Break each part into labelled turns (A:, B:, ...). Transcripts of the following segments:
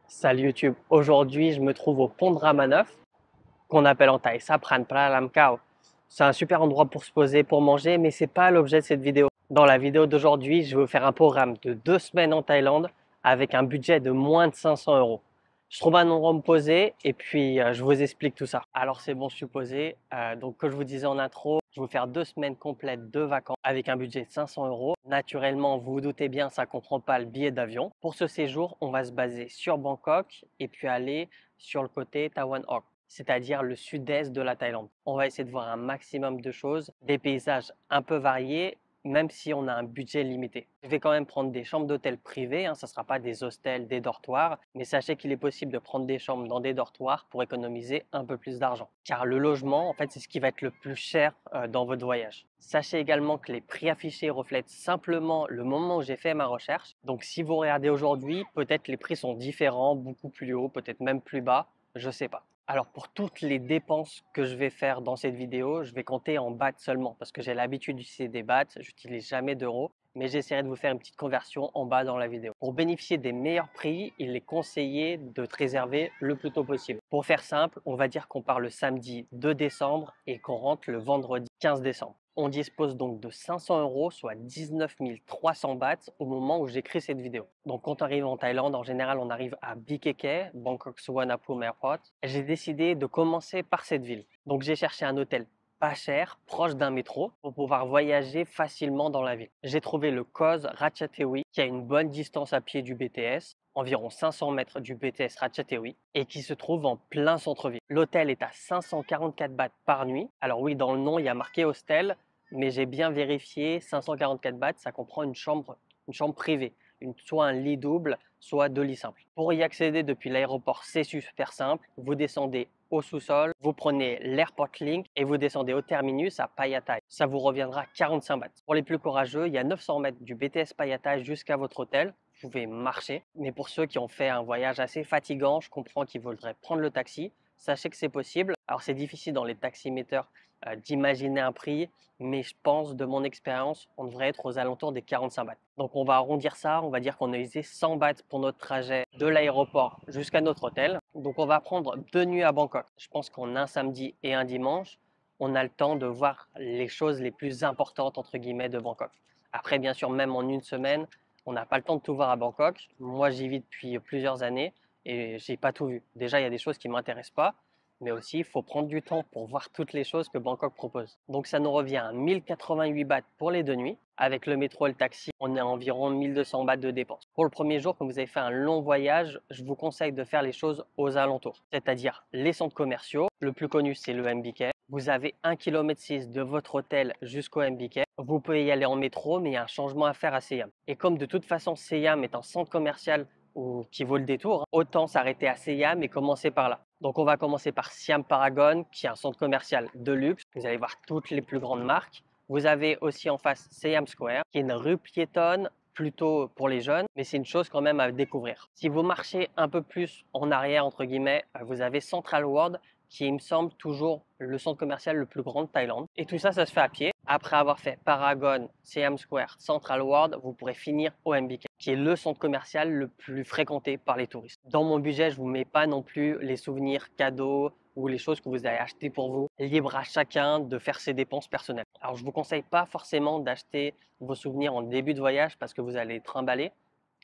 A: Salut YouTube, aujourd'hui je me trouve au pont de Rama 9, qu'on appelle en thaï Sapran Pralam Kao. C'est un super endroit pour se poser, pour manger, mais c'est pas l'objet de cette vidéo. Dans la vidéo d'aujourd'hui, je vais vous faire un programme de 2 semaines en Thaïlande avec un budget de moins de 500 euros. Je trouve un endroit où me poser et puis je vous explique tout ça. Alors c'est bon, je suis posé. Donc comme je vous disais en intro, je vais vous faire 2 semaines complètes de vacances avec un budget de 500 euros. Naturellement, vous vous doutez bien, ça ne comprend pas le billet d'avion. Pour ce séjour, on va se baser sur Bangkok et puis aller sur le côté Tawan Hock, c'est-à-dire le sud-est de la Thaïlande. On va essayer de voir un maximum de choses, des paysages un peu variés, même si on a un budget limité. Je vais quand même prendre des chambres d'hôtel privées, ça ne sera pas des hostels, des dortoirs, mais sachez qu'il est possible de prendre des chambres dans des dortoirs pour économiser un peu plus d'argent. Car le logement, en fait, c'est ce qui va être le plus cher dans votre voyage. Sachez également que les prix affichés reflètent simplement le moment où j'ai fait ma recherche. Donc si vous regardez aujourd'hui, peut-être les prix sont différents, beaucoup plus hauts, peut-être même plus bas, je ne sais pas. Alors pour toutes les dépenses que je vais faire dans cette vidéo, je vais compter en bahts seulement parce que j'ai l'habitude d'utiliser des bahts, j'utilise jamais d'euros, mais j'essaierai de vous faire une petite conversion en bas dans la vidéo. Pour bénéficier des meilleurs prix, il est conseillé de te réserver le plus tôt possible. Pour faire simple, on va dire qu'on part le samedi 2 décembre et qu'on rentre le vendredi 15 décembre. On dispose donc de 500 euros, soit 19 300 bahts au moment où j'écris cette vidéo. Donc quand on arrive en Thaïlande, en général, on arrive à BKK, Bangkok Suvarnabhumi Airport. J'ai décidé de commencer par cette ville. Donc j'ai cherché un hôtel pas cher, proche d'un métro, pour pouvoir voyager facilement dans la ville. J'ai trouvé le Koz Ratchathewi, qui a une bonne distance à pied du BTS, environ 500 mètres du BTS Ratchathewi, et qui se trouve en plein centre-ville. L'hôtel est à 544 bahts par nuit. Alors oui, dans le nom, il y a marqué hostel, mais j'ai bien vérifié, 544 bahts, ça comprend une chambre privée, soit un lit double, soit 2 lits simples. Pour y accéder depuis l'aéroport, c'est super simple. Vous descendez au sous-sol, vous prenez l'Airport Link et vous descendez au terminus à Payatai. Ça vous reviendra 45 bahts. Pour les plus courageux, il y a 900 mètres du BTS Payatai jusqu'à votre hôtel. Vous pouvez marcher. Mais pour ceux qui ont fait un voyage assez fatigant, je comprends qu'ils voudraient prendre le taxi. Sachez que c'est possible. Alors c'est difficile dans les taximéters d'imaginer un prix, mais je pense de mon expérience, on devrait être aux alentours des 45 bahts. Donc on va arrondir ça, on va dire qu'on a usé 100 bahts pour notre trajet de l'aéroport jusqu'à notre hôtel. Donc on va prendre 2 nuits à Bangkok. Je pense qu'en un samedi et un dimanche, on a le temps de voir les choses les plus importantes entre guillemets de Bangkok. Après bien sûr, même en une semaine, on n'a pas le temps de tout voir à Bangkok. Moi j'y vis depuis plusieurs années et j'ai pas tout vu. Déjà il y a des choses qui m'intéressent pas, mais aussi il faut prendre du temps pour voir toutes les choses que Bangkok propose. Donc ça nous revient à 1088 bahts pour les 2 nuits. Avec le métro et le taxi, on est à environ 1200 bahts de dépenses. Pour le premier jour, quand vous avez fait un long voyage, je vous conseille de faire les choses aux alentours, c'est-à-dire les centres commerciaux. Le plus connu, c'est le MBK. Vous avez 1,6 km de votre hôtel jusqu'au MBK. Vous pouvez y aller en métro, mais il y a un changement à faire à Siam. Et comme de toute façon, Siam est un centre commercial qui vaut le détour, autant s'arrêter à Siam et commencer par là. Donc on va commencer par Siam Paragon, qui est un centre commercial de luxe. Vous allez voir toutes les plus grandes marques. Vous avez aussi en face Siam Square, qui est une rue piétonne plutôt pour les jeunes, mais c'est une chose quand même à découvrir. Si vous marchez un peu plus en arrière, entre guillemets, vous avez Central World, qui est, il me semble, toujours le centre commercial le plus grand de Thaïlande. Et tout ça, ça se fait à pied. Après avoir fait Paragon, Siam Square, Central World, vous pourrez finir au MBK, qui est le centre commercial le plus fréquenté par les touristes. Dans mon budget, je ne vous mets pas non plus les souvenirs cadeaux ou les choses que vous avez achetées pour vous. Libre à chacun de faire ses dépenses personnelles. Alors, je ne vous conseille pas forcément d'acheter vos souvenirs en début de voyage parce que vous allez trimballer.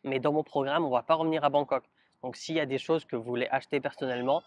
A: Mais dans mon programme, on ne va pas revenir à Bangkok. Donc, s'il y a des choses que vous voulez acheter personnellement,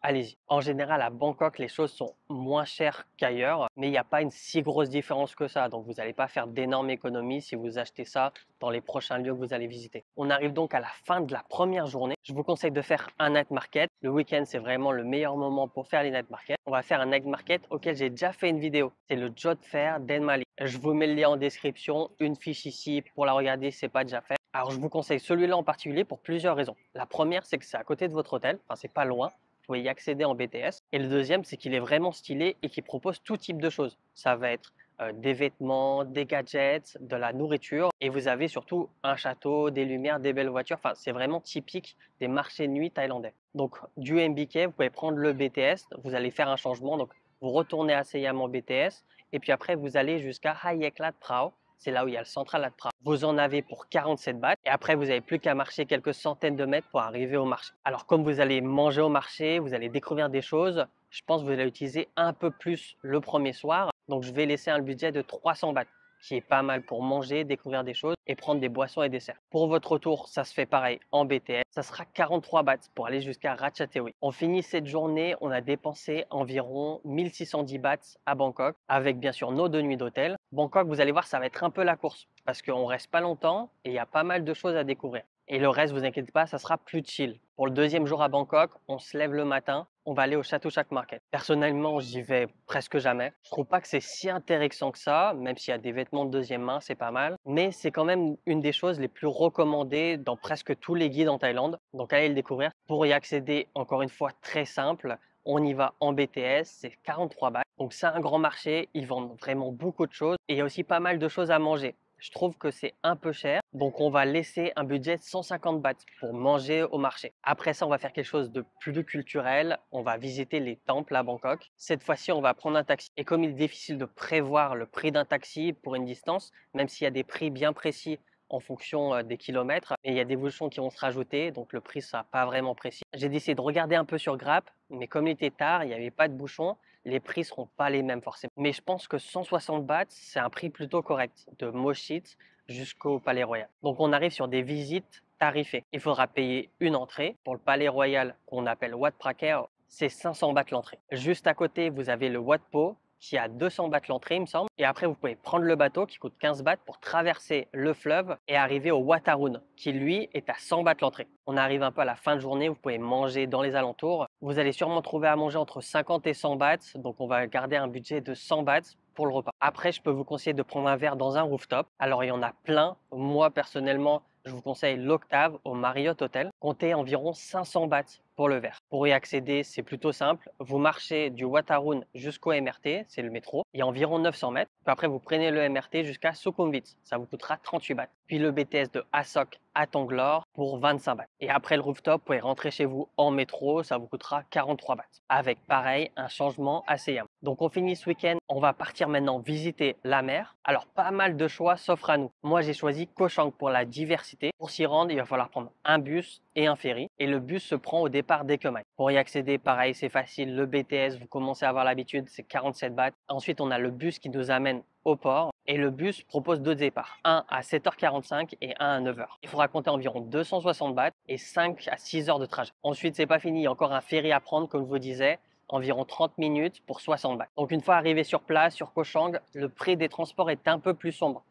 A: allez-y. En général, à Bangkok, les choses sont moins chères qu'ailleurs, mais il n'y a pas une si grosse différence que ça. Donc, vous n'allez pas faire d'énormes économies si vous achetez ça dans les prochains lieux que vous allez visiter. On arrive donc à la fin de la première journée. Je vous conseille de faire un night market. Le week-end, c'est vraiment le meilleur moment pour faire les night markets. On va faire un night market auquel j'ai déjà fait une vidéo. C'est le Jod Fair d'Enmali. Je vous mets le lien en description, une fiche ici pour la regarder si ce n'est pas déjà fait. Alors, je vous conseille celui-là en particulier pour plusieurs raisons. La première, c'est que c'est à côté de votre hôtel, enfin, c'est pas loin. Vous pouvez y accéder en BTS. Et le deuxième, c'est qu'il est vraiment stylé et qu'il propose tout type de choses. Ça va être des vêtements, des gadgets, de la nourriture. Et vous avez surtout un château, des lumières, des belles voitures. Enfin, c'est vraiment typique des marchés de nuit thaïlandais. Donc, du MBK, vous pouvez prendre le BTS. Vous allez faire un changement. Donc, vous retournez à Siam en BTS. Et puis après, vous allez jusqu'à Hayeklat Prao. c'est là où il y a le Central Lat Prat. Vous en avez pour 47 bahts et après vous n'avez plus qu'à marcher quelques centaines de mètres pour arriver au marché. Alors comme vous allez manger au marché, vous allez découvrir des choses, je pense que vous allez utiliser un peu plus le premier soir. Donc je vais laisser un budget de 300 bahts, qui est pas mal pour manger, découvrir des choses et prendre des boissons et desserts. Pour votre retour, ça se fait pareil en BTS. Ça sera 43 bahts pour aller jusqu'à Ratchathaiwi. On finit cette journée, on a dépensé environ 1610 bahts à Bangkok, avec bien sûr nos 2 nuits d'hôtel. Bangkok, vous allez voir, ça va être un peu la course, parce qu'on reste pas longtemps et il y a pas mal de choses à découvrir. Et le reste, vous inquiétez pas, ça sera plus chill. Pour le deuxième jour à Bangkok, on se lève le matin, on va aller au Chatuchak Market. Personnellement, j'y vais presque jamais. Je trouve pas que c'est si intéressant que ça, même s'il y a des vêtements de deuxième main, c'est pas mal. Mais c'est quand même une des choses les plus recommandées dans presque tous les guides en Thaïlande. Donc allez le découvrir. Pour y accéder, encore une fois, très simple. On y va en BTS, c'est 43 bahts. Donc c'est un grand marché, ils vendent vraiment beaucoup de choses et il y a aussi pas mal de choses à manger. Je trouve que c'est un peu cher, donc on va laisser un budget de 150 bahts pour manger au marché. Après ça, on va faire quelque chose de plus culturel. On va visiter les temples à Bangkok. Cette fois-ci, on va prendre un taxi. Et comme il est difficile de prévoir le prix d'un taxi pour une distance, même s'il y a des prix bien précis en fonction des kilomètres, et il y a des bouchons qui vont se rajouter, donc le prix sera pas vraiment précis. J'ai décidé de regarder un peu sur Grab, mais comme il était tard, il n'y avait pas de bouchons, les prix seront pas les mêmes forcément. Mais je pense que 160 bahts, c'est un prix plutôt correct, de Mochit jusqu'au Palais Royal. Donc on arrive sur des visites tarifées. Il faudra payer une entrée. Pour le Palais Royal, qu'on appelle Wat Praker, c'est 500 bahts l'entrée. Juste à côté, vous avez le Wat Po, qui a 200 bahts l'entrée, il me semble. Et après, vous pouvez prendre le bateau qui coûte 15 bahts pour traverser le fleuve et arriver au Wat Arun, qui lui est à 100 bahts l'entrée. On arrive un peu à la fin de journée, vous pouvez manger dans les alentours. Vous allez sûrement trouver à manger entre 50 et 100 bahts, donc on va garder un budget de 100 bahts pour le repas. Après, je peux vous conseiller de prendre un verre dans un rooftop. Alors, il y en a plein. Moi, personnellement, je vous conseille l'Octave au Marriott Hotel. Comptez environ 500 bahts pour le verre. Pour y accéder, c'est plutôt simple. Vous marchez du Wat Arun jusqu'au MRT, c'est le métro. Il y a environ 900 mètres. Puis après, vous prenez le MRT jusqu'à Sukhumvit. Ça vous coûtera 38 bahts. Puis le BTS de Asok à Tanglore pour 25 bahts. Et après le rooftop, vous pouvez rentrer chez vous en métro. Ça vous coûtera 43 bahts. Avec pareil, un changement à Siam. Donc on finit ce week-end. On va partir maintenant visiter la mer. Alors pas mal de choix s'offrent à nous. Moi, j'ai choisi Koh Chang pour la diversité. Pour s'y rendre, il va falloir prendre un bus et un ferry. Et le bus se prend au départ d'Ekemai. Pour y accéder, pareil, c'est facile. Le BTS, vous commencez à avoir l'habitude, c'est 47 bahts. Ensuite, on a le bus qui nous amène au port. Et le bus propose 2 départs, un à 7h45 et un à 9h. Il faudra compter environ 260 bahts et 5 à 6 heures de trajet. Ensuite, c'est pas fini, il y a encore un ferry à prendre, comme je vous disais, environ 30 minutes pour 60 bahts. Donc une fois arrivé sur place, sur Koh Chang, le prix des transports est un peu plus sombre.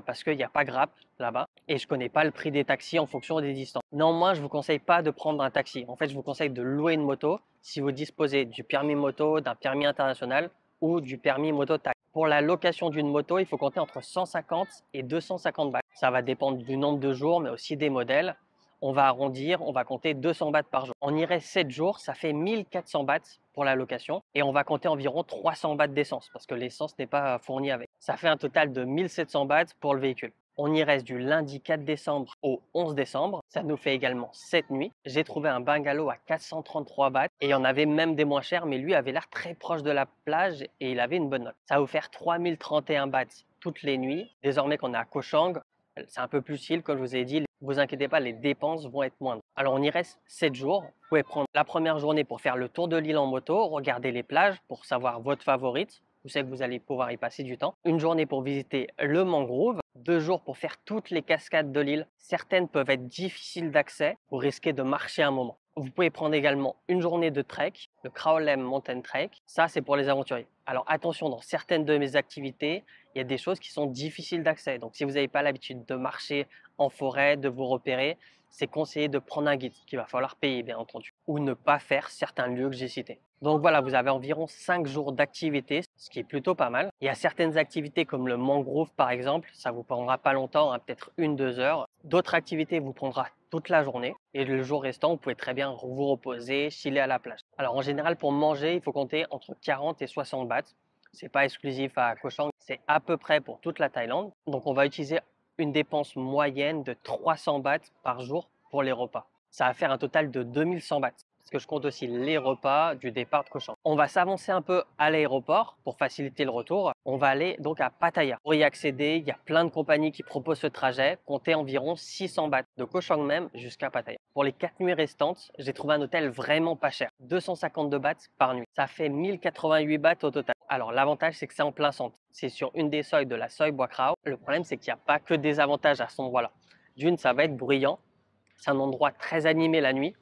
A: Parce qu'il n'y a pas Grab là-bas et je connais pas le prix des taxis en fonction des distances. Néanmoins, je vous conseille pas de prendre un taxi. En fait, je vous conseille de louer une moto si vous disposez du permis moto, d'un permis international ou du permis moto taxi. Pour la location d'une moto, il faut compter entre 150 et 250 bahts. Ça va dépendre du nombre de jours, mais aussi des modèles. On va arrondir, on va compter 200 bahts par jour. On irait 7 jours, ça fait 1400 bahts pour la location et on va compter environ 300 bahts d'essence parce que l'essence n'est pas fournie avec. Ça fait un total de 1700 bahts pour le véhicule. On y reste du lundi 4 décembre au 11 décembre. Ça nous fait également 7 nuits. J'ai trouvé un bungalow à 433 bahts et il y en avait même des moins chers, mais lui avait l'air très proche de la plage et il avait une bonne note. Ça va vous faire 3031 bahts toutes les nuits. Désormais qu'on est à Koh Chang, c'est un peu plus chill, comme je vous ai dit. Vous inquiétez pas, les dépenses vont être moindres. Alors, on y reste 7 jours. Vous pouvez prendre la première journée pour faire le tour de l'île en moto, regarder les plages pour savoir votre favorite. Vous savez que vous allez pouvoir y passer du temps. Une journée pour visiter le mangrove. 2 jours pour faire toutes les cascades de l'île. Certaines peuvent être difficiles d'accès. Vous risquez de marcher un moment. Vous pouvez prendre également une journée de trek, le Kralem Mountain Trek. Ça, c'est pour les aventuriers. Alors attention, dans certaines de mes activités, il y a des choses qui sont difficiles d'accès. Donc si vous n'avez pas l'habitude de marcher en forêt, de vous repérer, c'est conseillé de prendre un guide qu'il va falloir payer, bien entendu, ou ne pas faire certains lieux que j'ai cités. Donc voilà, vous avez environ 5 jours d'activité, ce qui est plutôt pas mal. Il y a certaines activités comme le mangrove par exemple, ça vous prendra pas longtemps, hein, peut-être 1-2 heures. D'autres activités vous prendra toute la journée et le jour restant, vous pouvez très bien vous reposer, chiller à la plage. Alors en général, pour manger, il faut compter entre 40 et 60 bahts. C'est pas exclusif à Koh Chang, c'est à peu près pour toute la Thaïlande. Donc on va utiliser une dépense moyenne de 300 bahts par jour pour les repas. Ça va faire un total de 2100 bahts. que je compte aussi les repas du départ de Koh Chang. On va s'avancer un peu à l'aéroport pour faciliter le retour. On va aller donc à Pattaya. Pour y accéder, il y a plein de compagnies qui proposent ce trajet. Comptez environ 600 bahts de Koh Chang même jusqu'à Pattaya. Pour les 4 nuits restantes, j'ai trouvé un hôtel vraiment pas cher. 252 bahts par nuit. Ça fait 1088 bahts au total. Alors l'avantage, c'est que c'est en plein centre. C'est sur une des seuils de la seuil Bois Krao. Le problème, c'est qu'il n'y a pas que des avantages à cet endroit-là. D'une, ça va être bruyant. C'est un endroit très animé la nuit.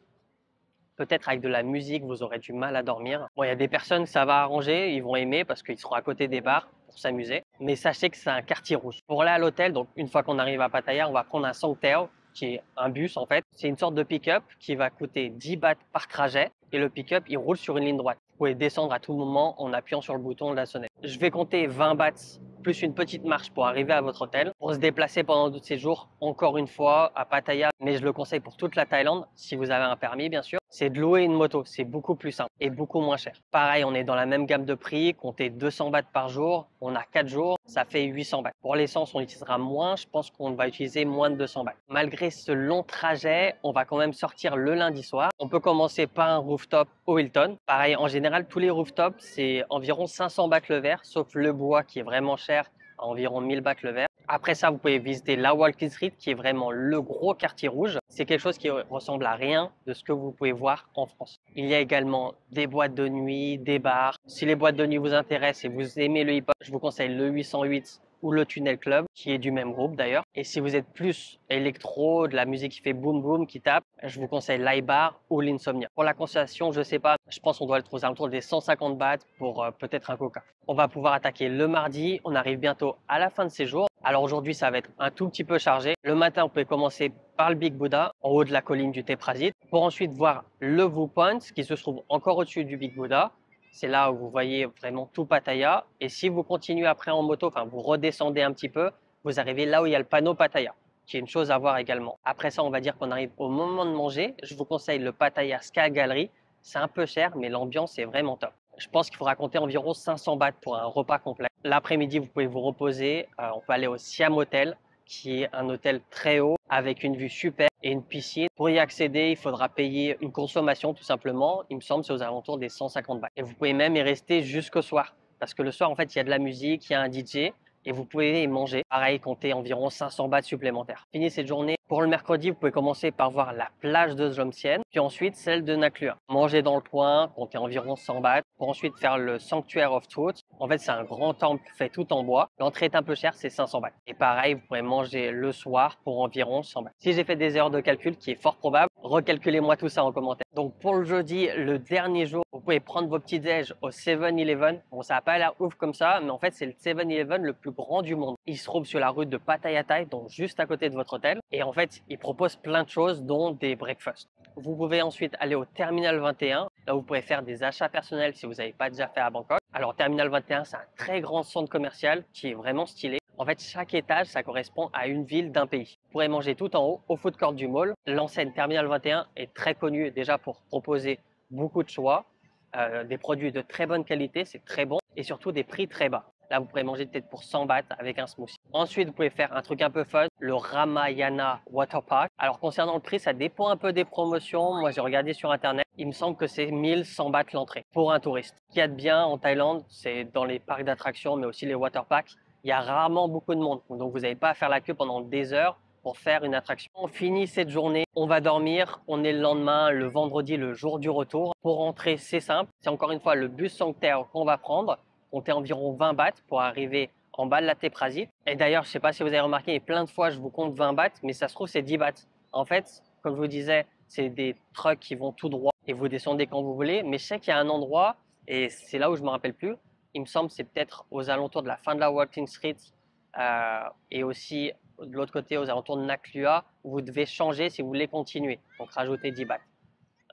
A: Peut-être avec de la musique, vous aurez du mal à dormir. Bon, il y a des personnes, ça va arranger, ils vont aimer parce qu'ils seront à côté des bars pour s'amuser. Mais sachez que c'est un quartier rouge. Pour aller à l'hôtel, donc une fois qu'on arrive à Pattaya, on va prendre un Songthaew, qui est un bus en fait. C'est une sorte de pick-up qui va coûter 10 bahts par trajet. Et le pick-up, il roule sur une ligne droite. Vous pouvez descendre à tout moment en appuyant sur le bouton de la sonnette. Je vais compter 20 bahts plus une petite marche pour arriver à votre hôtel. Pour se déplacer pendant d'autres séjours, encore une fois, à Pattaya, mais je le conseille pour toute la Thaïlande, si vous avez un permis bien sûr, c'est de louer une moto. C'est beaucoup plus simple et beaucoup moins cher. Pareil, on est dans la même gamme de prix, comptez 200 bahts par jour, on a 4 jours, ça fait 800 bahts. Pour l'essence, on utilisera moins, je pense qu'on va utiliser moins de 200 bahts. Malgré ce long trajet, on va quand même sortir le lundi soir. On peut commencer par un rooftop au Hilton. Pareil, en général, tous les rooftops, c'est environ 500 bahts le verre, sauf le bois qui est vraiment cher, à environ 1000 bahts le verre. Après ça, vous pouvez visiter la Walking Street, qui est vraiment le gros quartier rouge. C'est quelque chose qui ressemble à rien de ce que vous pouvez voir en France. Il y a également des boîtes de nuit, des bars. Si les boîtes de nuit vous intéressent et vous aimez le hip-hop, je vous conseille le 808 ou le Tunnel Club, qui est du même groupe d'ailleurs. Et si vous êtes plus électro, de la musique qui fait boom boom, qui tape, je vous conseille l'iBar ou l'Insomnia. Pour la consommation, je sais pas, je pense qu'on doit être aux alentours des 150 bahts pour peut-être un coca. On va pouvoir attaquer le mardi, on arrive bientôt à la fin de ces jours. Alors aujourd'hui, ça va être un tout petit peu chargé. Le matin, on peut commencer par le Big Buddha, en haut de la colline du Teprasit, pour ensuite voir le Viewpoint, qui se trouve encore au-dessus du Big Buddha. C'est là où vous voyez vraiment tout Pattaya. Et si vous continuez après en moto, enfin vous redescendez un petit peu, vous arrivez là où il y a le panneau Pattaya, qui est une chose à voir également. Après ça, on va dire qu'on arrive au moment de manger. Je vous conseille le Pattaya Sky Gallery. C'est un peu cher, mais l'ambiance est vraiment top. Je pense qu'il faudra compter environ 500 bahts pour un repas complet. L'après-midi, vous pouvez vous reposer. On peut aller au Siam Hotel, qui est un hôtel très haut avec une vue super et une piscine. Pour y accéder, il faudra payer une consommation tout simplement. Il me semble c'est aux alentours des 150 bahts. Et vous pouvez même y rester jusqu'au soir. Parce que le soir, en fait, il y a de la musique, il y a un DJ et vous pouvez y manger. Pareil, comptez environ 500 bahts supplémentaires. Fini cette journée. Pour le mercredi, vous pouvez commencer par voir la plage de Jomtien, puis ensuite celle de Nak Lua. Manger dans le coin, comptez environ 100 bahts, pour ensuite faire le Sanctuary of Truth. En fait, c'est un grand temple fait tout en bois. L'entrée est un peu chère, c'est 500 bahts. Et pareil, vous pourrez manger le soir pour environ 100 bahts. Si j'ai fait des erreurs de calcul, qui est fort probable, recalculez-moi tout ça en commentaire. Donc pour le jeudi, le dernier jour, vous pouvez prendre vos petits déj au 7-Eleven. Bon, ça n'a pas l'air ouf comme ça, mais en fait, c'est le 7-Eleven le plus grand du monde. Il se trouve sur la rue de Pattaya Thai, donc juste à côté de votre hôtel. Et en fait, il propose plein de choses, dont des breakfasts. Vous pouvez ensuite aller au Terminal 21. Là, vous pourrez faire des achats personnels si vous n'avez pas déjà fait à Bangkok. Alors, Terminal 21, c'est un très grand centre commercial qui est vraiment stylé. En fait, chaque étage, ça correspond à une ville d'un pays. Vous pourrez manger tout en haut, au food court du mall. L'enseigne Terminal 21 est très connue déjà pour proposer beaucoup de choix, des produits de très bonne qualité, c'est très bon, et surtout des prix très bas. Là, vous pourrez manger peut-être pour 100 bahts avec un smoothie. Ensuite, vous pouvez faire un truc un peu fun, le Ramayana Water Park. Alors, concernant le prix, ça dépend un peu des promotions. Moi, j'ai regardé sur Internet. Il me semble que c'est 1100 bahts l'entrée pour un touriste. Ce qu'il y a de bien en Thaïlande, c'est dans les parcs d'attractions, mais aussi les water parks, il y a rarement beaucoup de monde. Donc, vous n'avez pas à faire la queue pendant des heures pour faire une attraction. On finit cette journée, on va dormir, on est le lendemain, le vendredi, le jour du retour. Pour rentrer, c'est simple. C'est encore une fois le bus Songthaew qu'on va prendre. Comptez environ 20 bahts pour arriver en bas de la Teprasit. Et d'ailleurs, je ne sais pas si vous avez remarqué, mais plein de fois, je vous compte 20 bahts, mais ça se trouve, c'est 10 bahts. En fait, comme je vous disais, c'est des trucks qui vont tout droit et vous descendez quand vous voulez. Mais je sais qu'il y a un endroit, et c'est là où je me rappelle plus, il me semble c'est peut-être aux alentours de la fin de la Walking Street et aussi de l'autre côté, aux alentours de Nak Lua, où vous devez changer si vous voulez continuer. Donc, rajouter 10 bahts.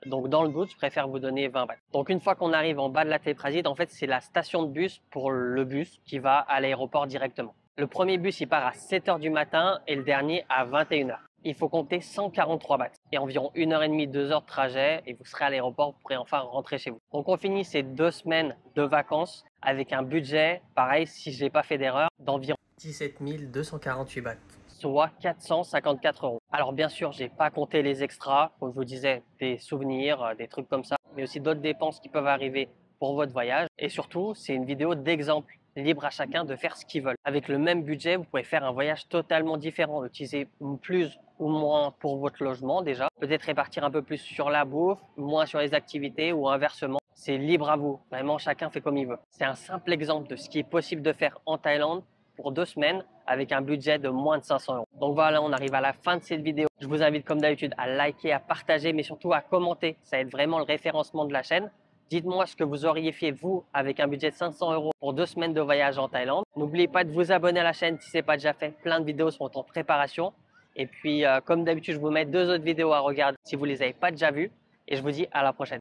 A: Donc dans le doute, je préfère vous donner 20 bahts. Donc une fois qu'on arrive en bas de la Teprasit, en fait c'est la station de bus pour le bus qui va à l'aéroport directement. Le premier bus il part à 7 h du matin et le dernier à 21 h. Il faut compter 143 bahts et environ 1h30, 2 heures de trajet et vous serez à l'aéroport, vous pourrez enfin rentrer chez vous. Donc on finit ces 2 semaines de vacances avec un budget, pareil si je n'ai pas fait d'erreur, d'environ 17 248 bahts. soit 454 euros. Alors bien sûr, j'ai pas compté les extras, comme je vous disais, des souvenirs, des trucs comme ça, mais aussi d'autres dépenses qui peuvent arriver pour votre voyage. Et surtout, c'est une vidéo d'exemple, libre à chacun de faire ce qu'ils veulent. Avec le même budget, vous pouvez faire un voyage totalement différent, utiliser plus ou moins pour votre logement déjà, peut-être répartir un peu plus sur la bouffe, moins sur les activités ou inversement. C'est libre à vous, vraiment chacun fait comme il veut. C'est un simple exemple de ce qui est possible de faire en Thaïlande pour 2 semaines avec un budget de moins de 500 euros. Donc voilà, on arrive à la fin de cette vidéo. Je vous invite comme d'habitude à liker, à partager, mais surtout à commenter. Ça aide vraiment le référencement de la chaîne. Dites-moi ce que vous auriez fait vous avec un budget de 500 euros pour 2 semaines de voyage en Thaïlande. N'oubliez pas de vous abonner à la chaîne si ce n'est pas déjà fait. Plein de vidéos sont en préparation. Et puis, comme d'habitude, je vous mets 2 autres vidéos à regarder si vous ne les avez pas déjà vues. Et je vous dis à la prochaine.